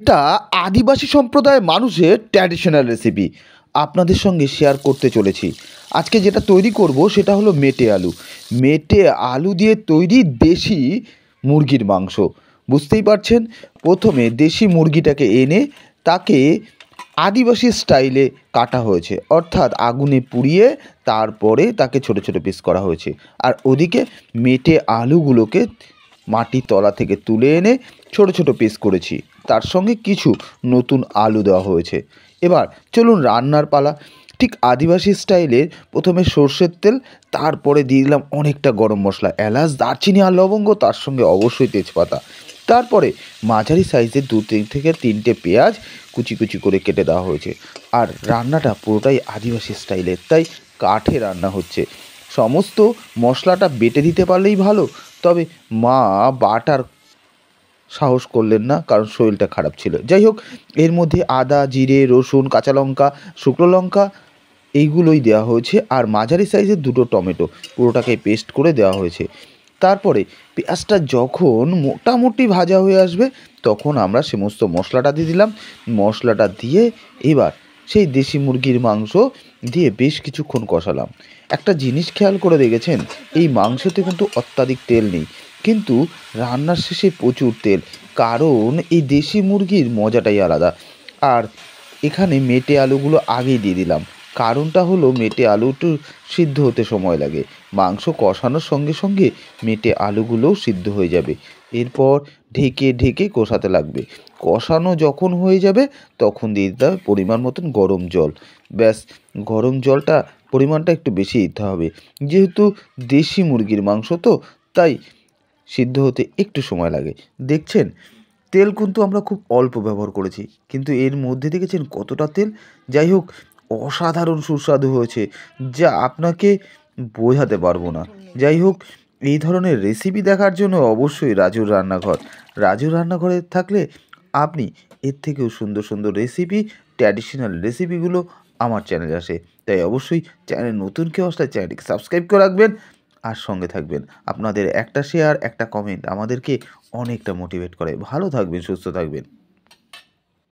এটা আদিবাসী সম্প্রদায়ের মানুষের ট্র্যাডিশনাল রেসিপি আপনাদের সঙ্গে শেয়ার করতে চলেছি। আজকে যেটা তৈরি করব সেটা হলো মেটে আলু। মেটে আলু দিয়ে তৈরি দেশি মুরগির মাংস। বুঝতেই পারছেন, প্রথমে দেশি মুরগিটাকে এনে তাকে আদিবাসী স্টাইলে কাটা হয়েছে, অর্থাৎ আগুনে পুড়িয়ে তারপরে তাকে ছোট ছোট পিস করা হয়েছে। আর ওদিকে মেটে আলুগুলোকে মাটির তলা থেকে তুলে এনে ছোট ছোট পিস করেছি, তার সঙ্গে কিছু নতুন আলু দেওয়া হয়েছে। এবার চলুন রান্নার পালা। ঠিক আদিবাসী স্টাইলের প্রথমে সর্ষের তেল, তারপরে দিয়ে দিলাম অনেকটা গরম মশলা, এলাচ, দারচিনি আর লবঙ্গ, তার সঙ্গে অবশ্যই তেজপাতা। তারপরে মাঝারি সাইজের থেকে তিনটে পেঁয়াজ কুচি কুচি করে কেটে দেওয়া হয়েছে। আর রান্নাটা পুরোটাই আদিবাসী স্টাইলের, তাই কাঠে রান্না হচ্ছে। সমস্ত মশলাটা বেটে দিতে পারলেই ভালো, তবে মা বাটার সাহস করলেন না, কারণ শরীরটা খারাপ ছিল। যাই হোক, এর মধ্যে আদা, জিরে, রসুন, কাঁচা লঙ্কা, শুকনো লঙ্কা এইগুলোই দেওয়া হয়েছে, আর মাঝারি সাইজের দুটো টমেটো পুরোটাকে পেস্ট করে দেওয়া হয়েছে। তারপরে পেঁয়াজটা যখন মোটামুটি ভাজা হয়ে আসবে তখন আমরা সমস্ত মশলাটা দিয়ে দিলাম। মশলাটা দিয়ে এবার সেই দেশি মুরগির মাংস দিয়ে বেশ কিছুক্ষণ কষালাম। একটা জিনিস খেয়াল করে দেখেছেন, এই মাংসতে কিন্তু অত্যাধিক তেল নেই, কিন্তু রান্নার শেষে প্রচুর তেল, কারণ এই দেশি মুরগির মজাটাই আলাদা। আর এখানে মেটে আলুগুলো আগেই দিয়ে দিলাম, কারণটা হলো মেটে আলু একটু সিদ্ধ হতে সময় লাগে। মাংস কষানোর সঙ্গে সঙ্গে মেটে আলুগুলোও সিদ্ধ হয়ে যাবে। এরপর ঢেকে ঢেকে কষাতে লাগবে। কষানো যখন হয়ে যাবে তখন দিয়ে দিতে হবে পরিমাণ মতন গরম জল। ব্যাস, গরম জলটা পরিমাণটা একটু বেশি দিতে হবে, যেহেতু দেশি মুরগির মাংস তো, তাই সিদ্ধ হতে একটু সময় লাগে। দেখছেন, তেল কিন্তু আমরা খুব অল্প ব্যবহার করেছি, কিন্তু এর মধ্যে দেখেছেন কতটা তেল। যাই হোক, অসাধারণ সুস্বাদু হয়েছে, যা আপনাকে বোঝাতে পারবো না। যাই হোক, এই ধরনের রেসিপি দেখার জন্য অবশ্যই রাজুর রান্নাঘরে থাকলে আপনি এর থেকেও সুন্দর সুন্দর রেসিপি, ট্র্যাডিশনাল রেসিপিগুলো আমার চ্যানেলে আসে। তাই অবশ্যই চ্যানেল নতুন কেউ আসলে চ্যানেলটিকে সাবস্ক্রাইব করে রাখবেন আর সঙ্গে থাকবেন। আপনাদের একটা শেয়ার, একটা কমেন্ট আমাদেরকে অনেকটা মোটিভেট করে। ভালো থাকবেন, সুস্থ থাকবেন।